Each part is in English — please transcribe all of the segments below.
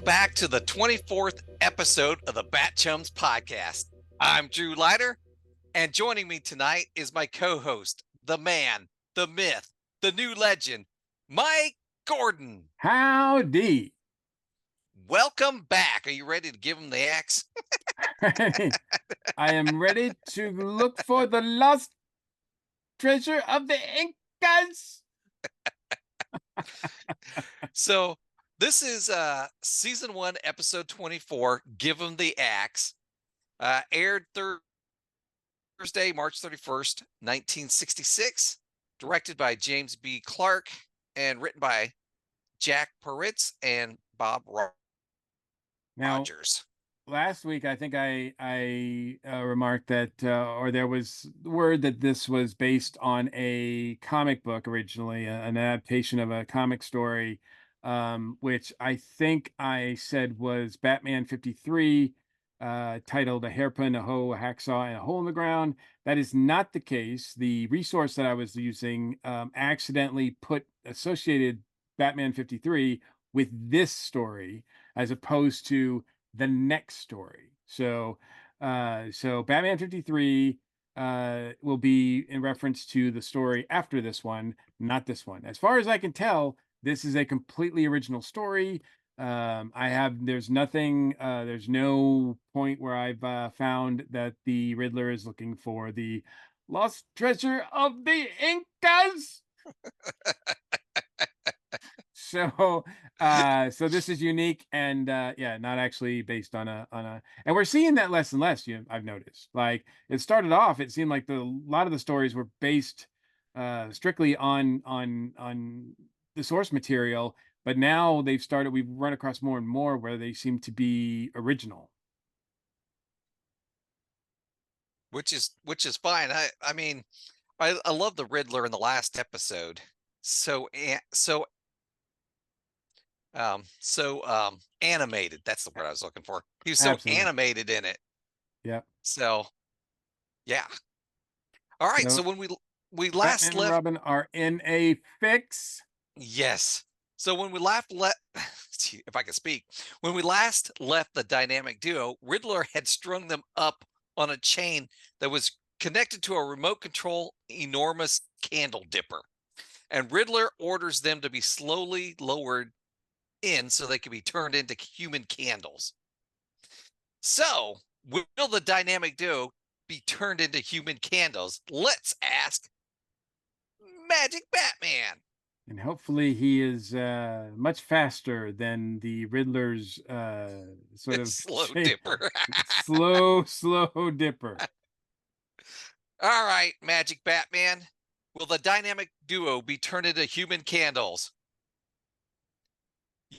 back to the 24th episode of the BatChums podcast. I'm Drew Leiter, and joining me tonight is my co-host, the man, the myth, the new legend, Mike Gordon. Howdy. Welcome back. Are you ready to give him the axe? I am ready to look for the lost treasure of the Incas. So this is season 1, episode 24, Give Him the Axe. Aired Thursday, March 31st, 1966. Directed by James B. Clark and written by Jack Peretz and Bob Rogers. Last week, I think I remarked that, or there was word that this was based on a comic book originally, an adaptation of a comic story, which I think I said was Batman 53, titled A Hairpin, a Hoe, a Hacksaw, and a Hole in the Ground. That is not the case. The resource that I was using accidentally associated Batman 53 with this story as opposed to the next story. So Batman 53 will be in reference to the story after this one, not this one. As far as I can tell, this is a completely original story. There's no point where I've found that the Riddler is looking for the lost treasure of the Incas. So this is unique and not actually based on a and we're seeing that less and less. I've noticed. Like, it started off, it seemed like a lot of the stories were based strictly on the source material, but now we've run across more and more where they seem to be original. Which is fine. I mean, I love the Riddler in the last episode. So animated. That's the word I was looking for. He was so Absolutely. animated in it. Yeah. So, yeah. All right. So when we last Batman and Robin are in a fix. Yes. So when we if I could speak, when we last left the dynamic duo, Riddler had strung them up on a chain that was connected to a remote control enormous candle dipper. And Riddler orders them to be slowly lowered in so they can be turned into human candles. So, will the dynamic duo be turned into human candles? Let's ask Magic Batman. And hopefully he is much faster than the Riddler's sort of slow dipper. slow dipper. All right, Magic Batman. Will the dynamic duo be turned into human candles?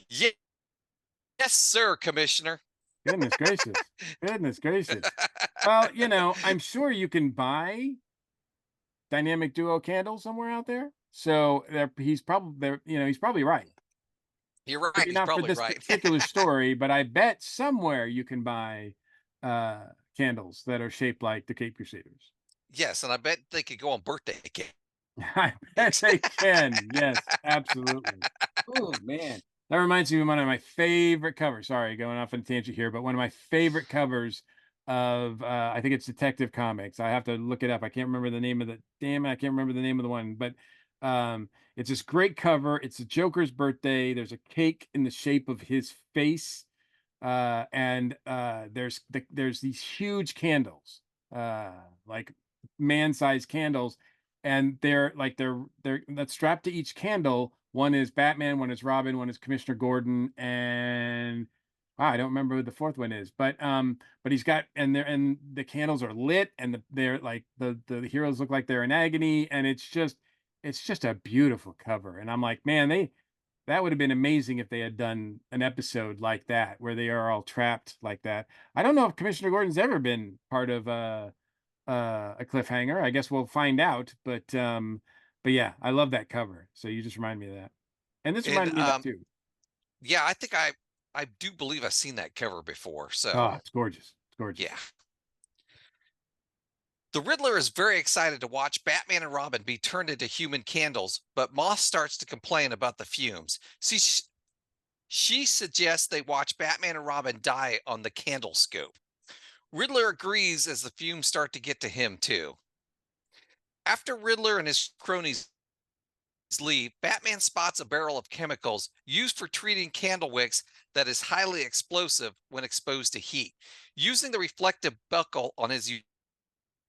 Yes, sir, Commissioner. Goodness gracious. Goodness gracious. Well, I'm sure you can buy dynamic duo candles somewhere out there. So he's probably right. You're right. Maybe he's not probably for this right. particular story, but I bet somewhere you can buy candles that are shaped like the Cape Crusaders. Yes, and I bet they could go on birthday cake. I bet they can. Yes, absolutely. Oh, man. That reminds me of one of my favorite covers. Sorry, going off on a tangent here, but one of my favorite covers of I think it's Detective Comics. I have to look it up. I can't remember the name of I can't remember the name of the one, but it's this great cover. It's the Joker's birthday. There's a cake in the shape of his face. And there's these huge candles, like man-sized candles, and they're that's strapped to each candle. One is Batman, one is Robin, one is Commissioner Gordon, and I don't remember who the fourth one is, but he's got, and the candles are lit, and they're like the heroes look like they're in agony, and it's just a beautiful cover. And I'm like, man, that would have been amazing if they had done an episode like that where they are all trapped like that. I don't know if Commissioner Gordon's ever been part of a cliffhanger. I guess we'll find out. But yeah, I love that cover. So you just remind me of that. And this reminded me of that too. Yeah, I think I do believe I've seen that cover before. So it's gorgeous. It's gorgeous. Yeah. The Riddler is very excited to watch Batman and Robin be turned into human candles, but Moss starts to complain about the fumes. She suggests they watch Batman and Robin die on the candlescope. Riddler agrees as the fumes start to get to him too. After Riddler and his cronies leave, Batman spots a barrel of chemicals used for treating candle wicks that is highly explosive when exposed to heat. Using the reflective buckle on his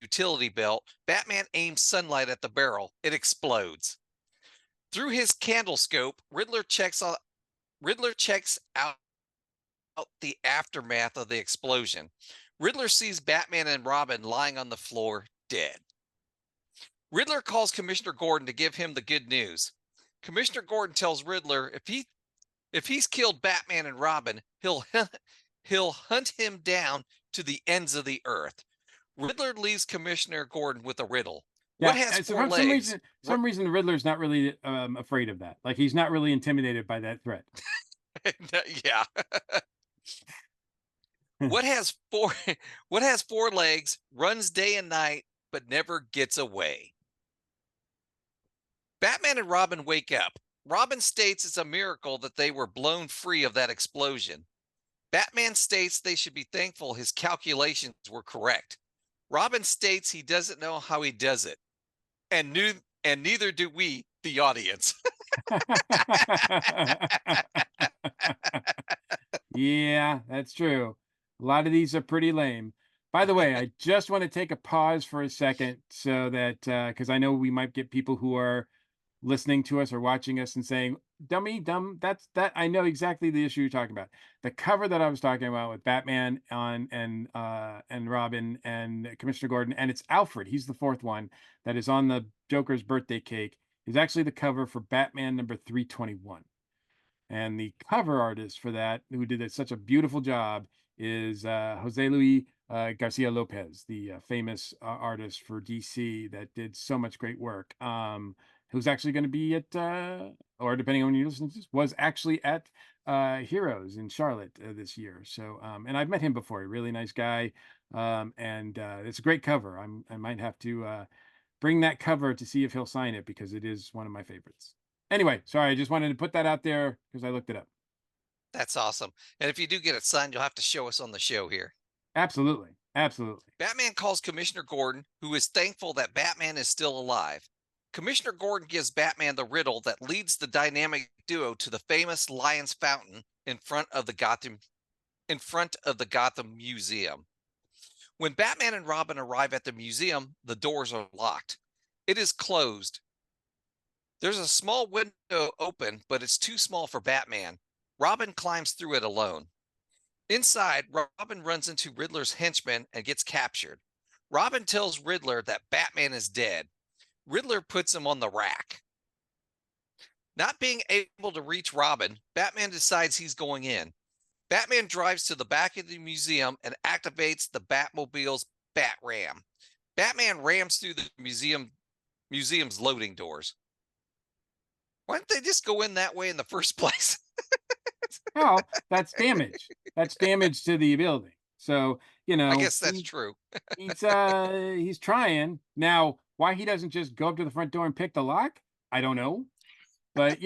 utility belt, Batman aims sunlight at the barrel. It explodes. Through his candlescope, Riddler checks out the aftermath of the explosion. Riddler sees Batman and Robin lying on the floor, dead. Riddler calls Commissioner Gordon to give him the good news. Commissioner Gordon tells Riddler if he's killed Batman and Robin, he'll hunt him down to the ends of the earth. Riddler leaves Commissioner Gordon with a riddle. What Yeah, has and so four for legs? some reason, the Riddler's not really afraid of that. Like he's not really intimidated by that threat. Yeah. What has four what has four legs, runs day and night, but never gets away? Batman and Robin wake up. Robin states it's a miracle that they were blown free of that explosion. Batman states they should be thankful his calculations were correct. Robin states he doesn't know how he does it. And neither do we, the audience. Yeah, that's true. A lot of these are pretty lame. By the way, I just want to take a pause for a second so that because I know we might get people who are listening to us or watching us and saying, "Dummy, dumb." That's that. I know exactly the issue you're talking about. The cover that I was talking about with Batman on and Robin and Commissioner Gordon, and it's Alfred. He's the fourth one that is on the Joker's birthday cake. Is actually the cover for Batman number 321. And the cover artist for that, who did such a beautiful job, is Jose Luis Garcia Lopez, the famous artist for DC that did so much great work. Who's actually going to be at, or depending on when you listen to this, was actually at Heroes in Charlotte this year. So, and I've met him before. A really nice guy, and it's a great cover. I might have to bring that cover to see if he'll sign it because it is one of my favorites. Anyway, sorry, I just wanted to put that out there because I looked it up. That's awesome. And if you do get it signed, you'll have to show us on the show here. Absolutely. Absolutely. Batman calls Commissioner Gordon, who is thankful that Batman is still alive. Commissioner Gordon gives Batman the riddle that leads the dynamic duo to the famous Lion's Fountain in front of the Gotham Museum. When Batman and Robin arrive at the museum, the doors are locked. It is closed. There's a small window open, but it's too small for Batman. Robin climbs through it alone. Inside, Robin runs into Riddler's henchman and gets captured. Robin tells Riddler that Batman is dead. Riddler puts him on the rack. Not being able to reach Robin, Batman decides he's going in. Batman drives to the back of the museum and activates the Batmobile's Bat Ram. Batman rams through the museum's loading doors. Why didn't they just go in that way in the first place? Well, that's damage. That's damage to the building. So, I guess that's true. he's trying. Now, why he doesn't just go up to the front door and pick the lock? I don't know. But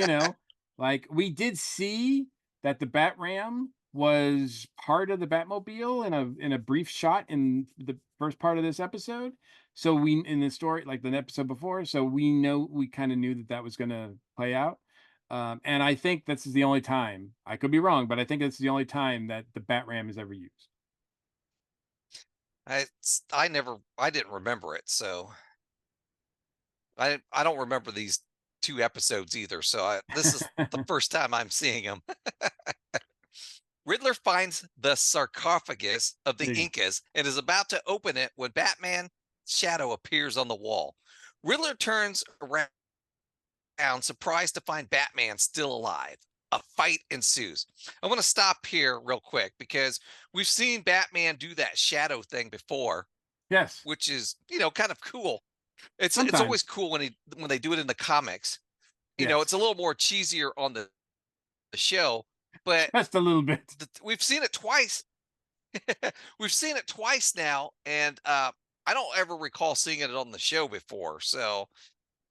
like we did see that the Bat Ram was part of the Batmobile in a brief shot in the first part of this episode. So we in the story, like the episode before, so we kind of knew that was going to play out. And I think this is the only time, I could be wrong, but I think it's the only time that the Bat Ram is ever used. I didn't remember it, so I don't remember these two episodes either. So this is the first time I'm seeing them. Riddler finds the sarcophagus of the Incas and is about to open it when Batman's shadow appears on the wall. Riddler turns around, surprised to find Batman still alive. A fight ensues. I want to stop here real quick because we've seen Batman do that shadow thing before. Yes. Which is, kind of cool. It's always cool when they do it in the comics. It's a little more cheesier on the show, but just a little bit. We've seen it twice. We've seen it twice now, and I don't ever recall seeing it on the show before. So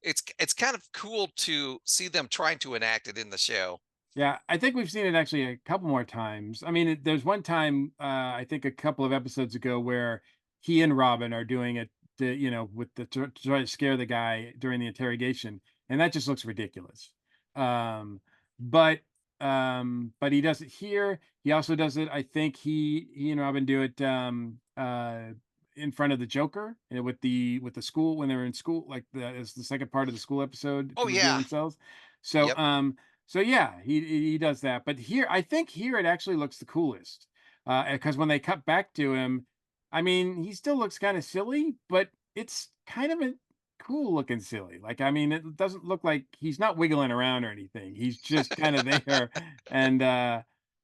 it's kind of cool to see them trying to enact it in the show. Yeah, I think we've seen it actually a couple more times. I mean, there's one time, I think a couple of episodes ago where he and Robin are doing it, with to try to scare the guy during the interrogation, and that just looks ridiculous. Um, but but he does it here. He also does it. I think he and Robin do it in front of the Joker, with the school when they're in school, like it's the second part of the school episode Oh to reveal yeah. themselves. So Yep. so yeah, he does that. But here, I think here it actually looks the coolest, because when they cut back to him, I mean, he still looks kind of silly, but it's kind of a cool looking silly. Like, I mean, it doesn't look like he's not wiggling around or anything. He's just kind of there, and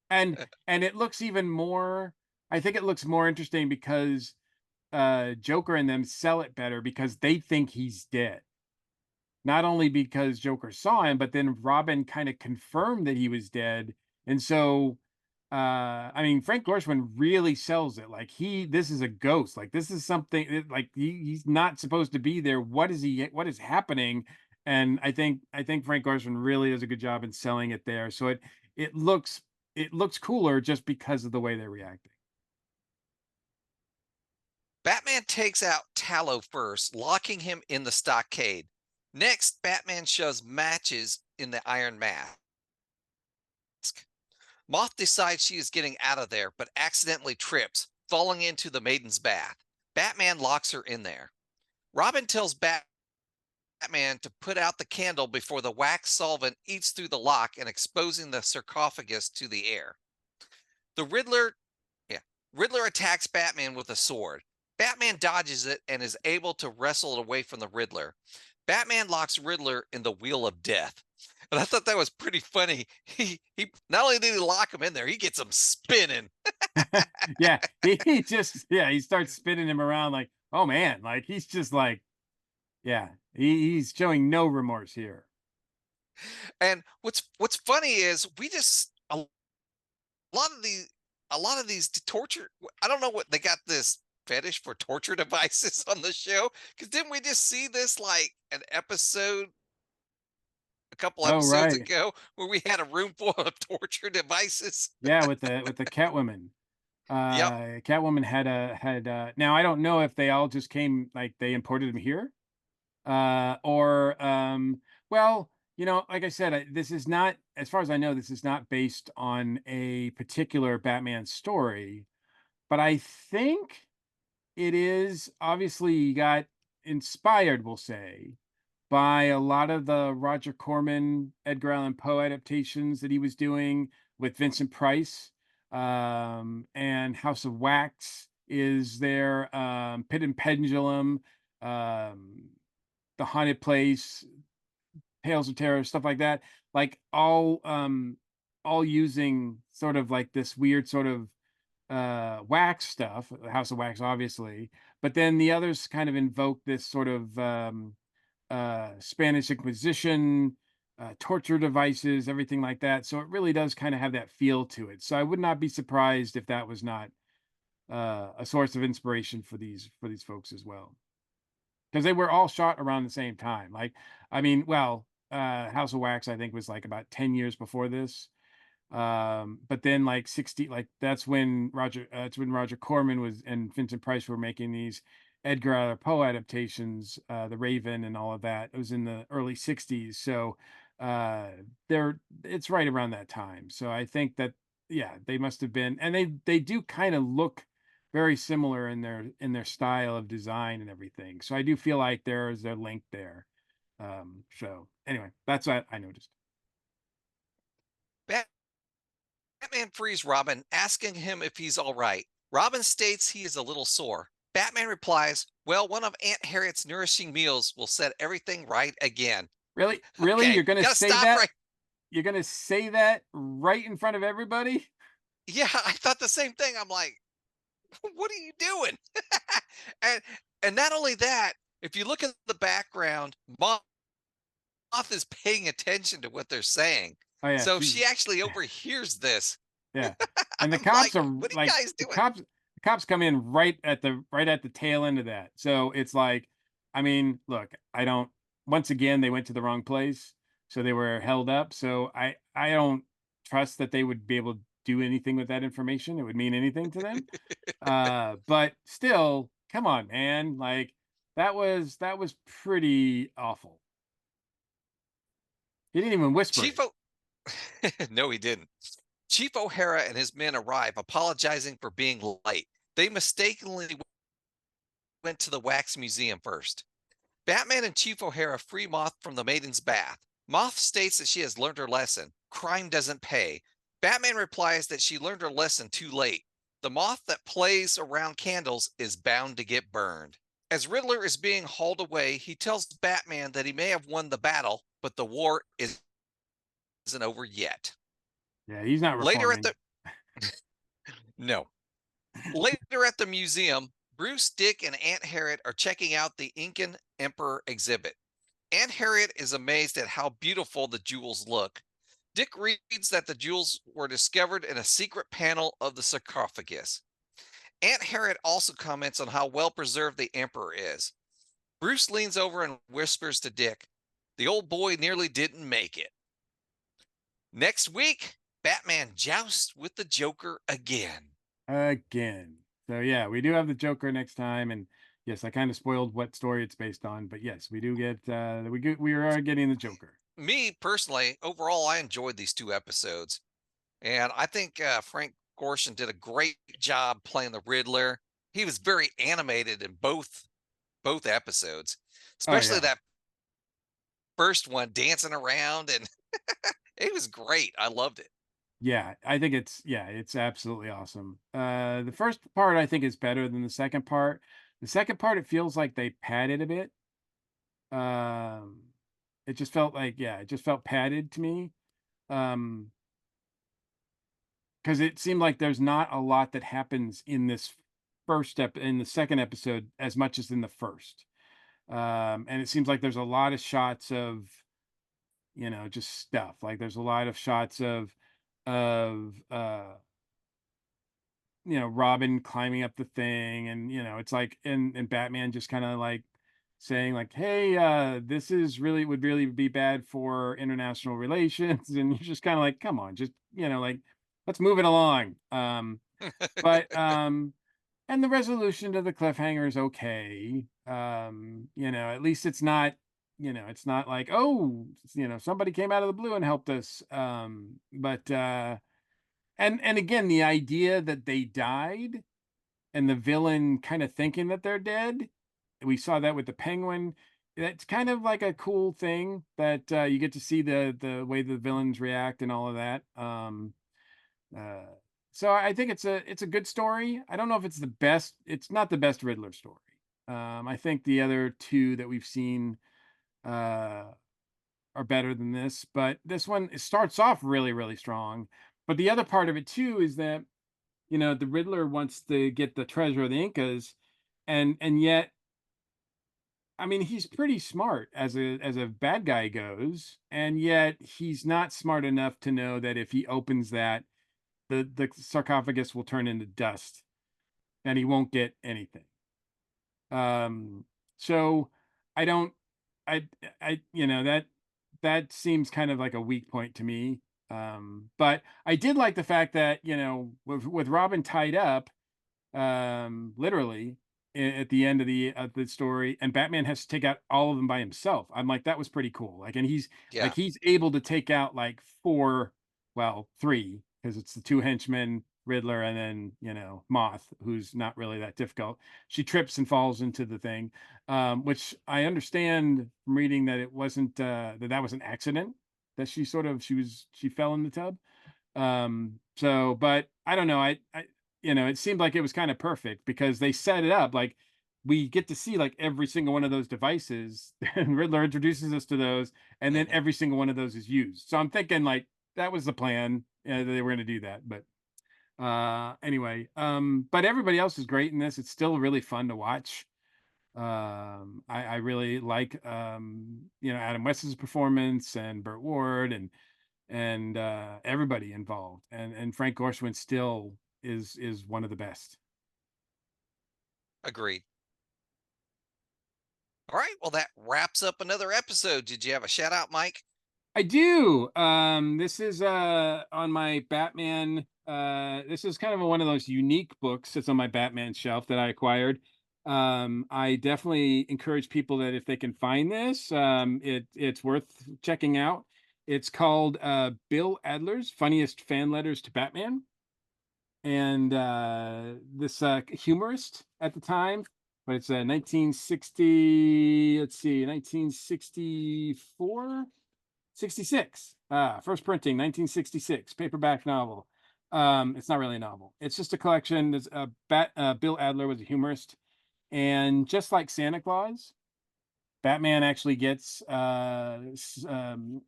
and and it looks even more. I think it looks more interesting because Joker and them sell it better because they think he's dead. Not only because Joker saw him, but then Robin kind of confirmed that he was dead. And so, I mean, Frank Gorshin really sells it. Like this is a ghost. Like this is something like he's not supposed to be there. What is he? What is happening? And I think Frank Gorshin really does a good job in selling it there. So it looks it looks cooler just because of the way they're reacting. Batman takes out Tallow first, locking him in the stockade. Next, Batman shoves matches in the iron mask. Moth decides she is getting out of there, but accidentally trips, falling into the maiden's bath. Batman locks her in there. Robin tells Batman to put out the candle before the wax solvent eats through the lock and exposing the sarcophagus to the air. The Riddler, yeah, Riddler attacks Batman with a sword. Batman dodges it and is able to wrestle it away from the Riddler. Batman locks Riddler in the wheel of death. And I thought that was pretty funny. He not only did he lock him in there, he gets him spinning. Yeah, he just he starts spinning him around like, oh man, like he's just like, yeah, he's showing no remorse here. And what's funny is we just lot of the a lot of these torture. I don't know what they got this fetish for torture devices on the show, because didn't we just see this like an episode a couple Oh episodes right, ago where we had a room full of torture devices? yeah, with the Catwoman. Yep. Catwoman had now I don't know if they all just came like they imported them here, or well, like I said, this is not, as far as I know, this is not based on a particular Batman story, but I think it is. Obviously he got inspired, we'll say, by a lot of the Roger Corman, Edgar Allan Poe adaptations that he was doing with Vincent Price. And House of Wax is there, Pit and Pendulum, um, The Haunted Place, Tales of Terror, stuff like that. Like all using sort of like this weird sort of wax stuff, House of Wax, obviously, but then the others kind of invoke this sort of Spanish Inquisition, torture devices, everything like that. So it really does kind of have that feel to it. So I would not be surprised if that was not a source of inspiration for these folks as well, because they were all shot around the same time. Like, I mean, well, House of Wax, I think, was like about 10 years before this, but then like 60, like that's when Roger Corman was and Vincent Price were making these Edgar Allan Poe adaptations, The Raven and all of that. It was in the early 60s. So uh they're it's right around that time. So I think that, yeah, they must have been, and they do kind of look very similar in their style of design and everything. So I do feel like there's a link there. So anyway, that's what I noticed. Batman frees Robin, asking him if he's all right. Robin states he is a little sore. Batman replies, well, one of Aunt Harriet's nourishing meals will set everything right again. Really? Really? Okay, You're gonna gotta say stop that? right. You're gonna say that right in front of everybody? Yeah, I thought the same thing. I'm like, what are you doing? and and not only that, if you look at the background, Moth is paying attention to what they're saying. Oh yeah, So she's she actually overhears this. yeah. And the I'm cops like, are what are you like guys doing? the cops come in right at the tail end of that. So it's like, I mean, look, I don't once again they went to the wrong place. So they were held up. So I don't trust that they would be able to do anything with that information. It would mean anything to them. But still, come on, man. Like that was pretty awful. He didn't even whisper Chief it. o- no, he didn't. Chief O'Hara and his men arrive, apologizing for being late. They mistakenly went to the wax museum first. Batman and Chief O'Hara free Moth from the maiden's bath. Moth states that she has learned her lesson. Crime doesn't pay. Batman replies that she learned her lesson too late. The moth that plays around candles is bound to get burned. As Riddler is being hauled away, he tells Batman that he may have won the battle, but the war isn't over yet. Yeah, he's not Later at reforming. the no. Later at the museum, Bruce, Dick, and Aunt Harriet are checking out the Incan Emperor exhibit. Aunt Harriet is amazed at how beautiful the jewels look. Dick reads that the jewels were discovered in a secret panel of the sarcophagus. Aunt Harriet also comments on how well preserved the Emperor is. Bruce leans over and whispers to Dick, "The old boy nearly didn't make it." Next week, Batman jousts with the Joker again. Again. So yeah, we do have the Joker next time, and yes, I kind of spoiled what story it's based on, but yes, we do get we are getting the Joker. Me personally, overall, I enjoyed these two episodes. And I think Frank Gorshin did a great job playing the Riddler. He was very animated in both episodes, Oh especially yeah. that first one dancing around, and it was great. I loved it. Yeah, I think it's absolutely awesome. The first part I think is better than the second part. The second part it feels like they padded a bit. Um it just felt like it just felt padded to me. Um because it seemed like there's not a lot that happens in this first step in the second episode as much as in the first. And it seems like there's a lot of shots of, just stuff. Like there's a lot of shots of Robin climbing up the thing, and it's like, and Batman just kind of like saying like, "Hey, this is really would really be bad for international relations," and you're just kind of like, "Come on, just like let's move it along." But and the resolution to the cliffhanger is okay. At least it's not, it's not like, oh, somebody came out of the blue and helped us. But and again, the idea that they died and the villain kind of thinking that they're dead. We saw that with the Penguin. That's kind of like a cool thing that you get to see the way the villains react and all of that. Uh, so I think it's a good story. I don't know if it's the best. It's not the best Riddler story. I think the other two that we've seen uh, are better than this, but this one it starts off really really strong. But the other part of it too is that the Riddler wants to get the treasure of the Incas, and yet, I mean, he's pretty smart as a bad guy goes, and yet he's not smart enough to know that if he opens that, the sarcophagus will turn into dust, and he won't get anything. Um, so I don't, I, that seems kind of like a weak point to me. But I did like the fact that with Robin tied up, literally at the end of the story, and Batman has to take out all of them by himself. I'm like, that was pretty cool. Like, and Yeah. he's able to take out like four, well, three, because it's the two henchmen, Riddler, and then Moth, who's not really that difficult. She trips and falls into the thing, which I understand from reading that it wasn't that was an accident, that she fell in the tub. So, but I don't know. It seemed like it was kind of perfect because they set it up like we get to see like every single one of those devices, and Riddler introduces us to those, and then Hmm. every single one of those is used. So I'm thinking like that was the plan. They were going to do that, but anyway, but everybody else is great in this. It's still really fun to watch. I really like Adam West's performance, and Burt Ward, and everybody involved, and Frank Gorshin still is one of the best. Agreed. All right. Well, that wraps up another episode. Did you have a shout out, Mike? I do. This is on my Batman. This is kind of one of those unique books that's on my Batman shelf that I acquired. I definitely encourage people that if they can find this, it's worth checking out. It's called Bill Adler's Funniest Fan Letters to Batman. And this humorist at the time, but it's 1960, let's see, 1964, 66. First printing, 1966, paperback novel. It's not really a novel. It's just a collection. There's Bill Adler was a humorist, and just like Santa Claus, Batman actually gets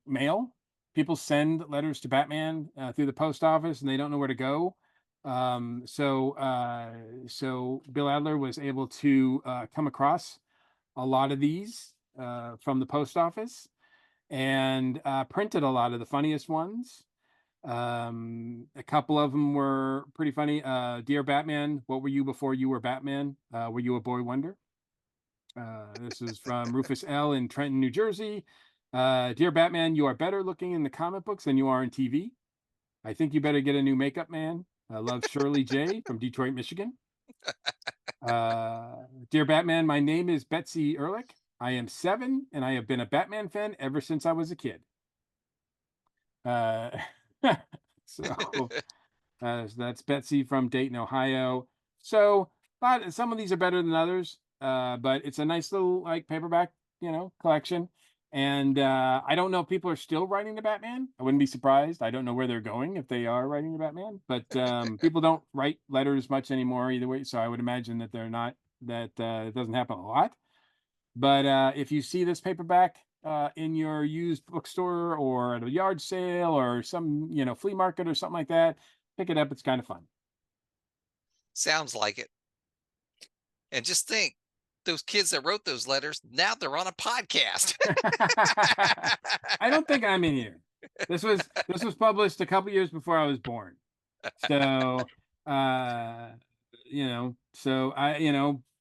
mail. People send letters to Batman through the post office, and they don't know where to go. So Bill Adler was able to come across a lot of these from the post office and printed a lot of the funniest ones. A couple of them were pretty funny. Dear Batman, what were you before you were Batman? Were you a boy wonder? This is from Rufus L. in Trenton, New Jersey. Dear Batman, you are better looking in the comic books than you are in TV. I think you better get a new makeup man. Love, Shirley J. from Detroit, Michigan. Dear Batman, my name is Betsy Ehrlich. I am 7, and I have been a Batman fan ever since I was a kid. Uh, so that's Betsy from Dayton, Ohio. So some of these are better than others, but it's a nice little like paperback, collection. And I don't know if people are still writing the Batman. I wouldn't be surprised. I don't know where they're going if they are writing the Batman, but people don't write letters much anymore either way. So I would imagine that they're not, that it doesn't happen a lot. But if you see this paperback in your used bookstore or at a yard sale or some, flea market or something like that, pick it up. It's kind of fun. Sounds like it. And just think, those kids that wrote those letters, now they're on a podcast. I don't think I'm in here. This was published a couple years before I was born. So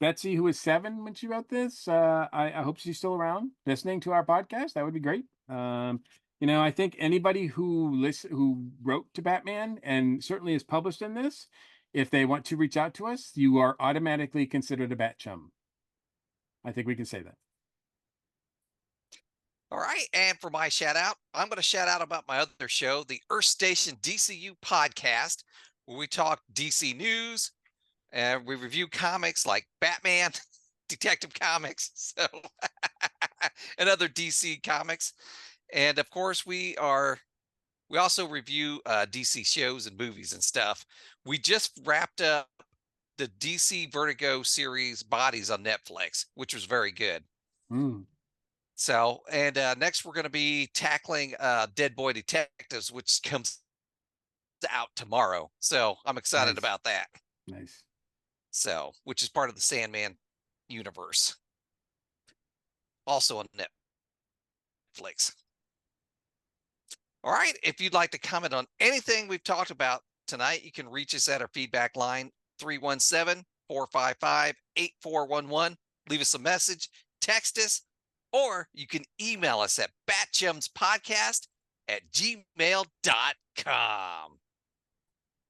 Betsy, who was 7 when she wrote this, I hope she's still around listening to our podcast. That would be great. I think anybody who wrote to Batman and certainly is published in this, if they want to reach out to us, you are automatically considered a BatChum. I think we can say that. All right. And for my shout out, I'm going to shout out about my other show, the Earth Station DCU podcast, where we talk DC news and we review comics like Batman, Detective Comics, and other DC comics. And of course, we also review DC shows and movies and stuff. We just wrapped up the DC Vertigo series Bodies on Netflix, which was very good. So, and next we're going to be tackling Dead Boy Detectives, which comes out tomorrow. So I'm excited about that. Nice. So, which is part of the Sandman universe. Also on Netflix. All right. If you'd like to comment on anything we've talked about tonight, you can reach us at our feedback line, 317-455-8411. Leave us a message, text us, or you can email us at batchumspodcast@gmail.com.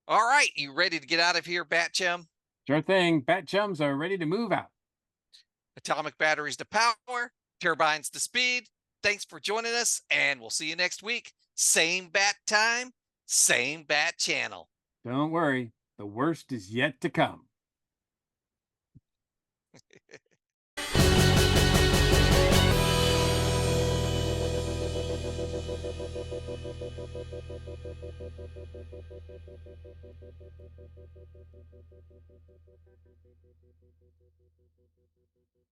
All right, you ready to get out of here, Batchum? Sure thing. BatChums are ready to move out. Atomic batteries to power, turbines to speed. Thanks for joining us, and we'll see you next week. Same bat time, same bat channel. Don't worry, the worst is yet to come.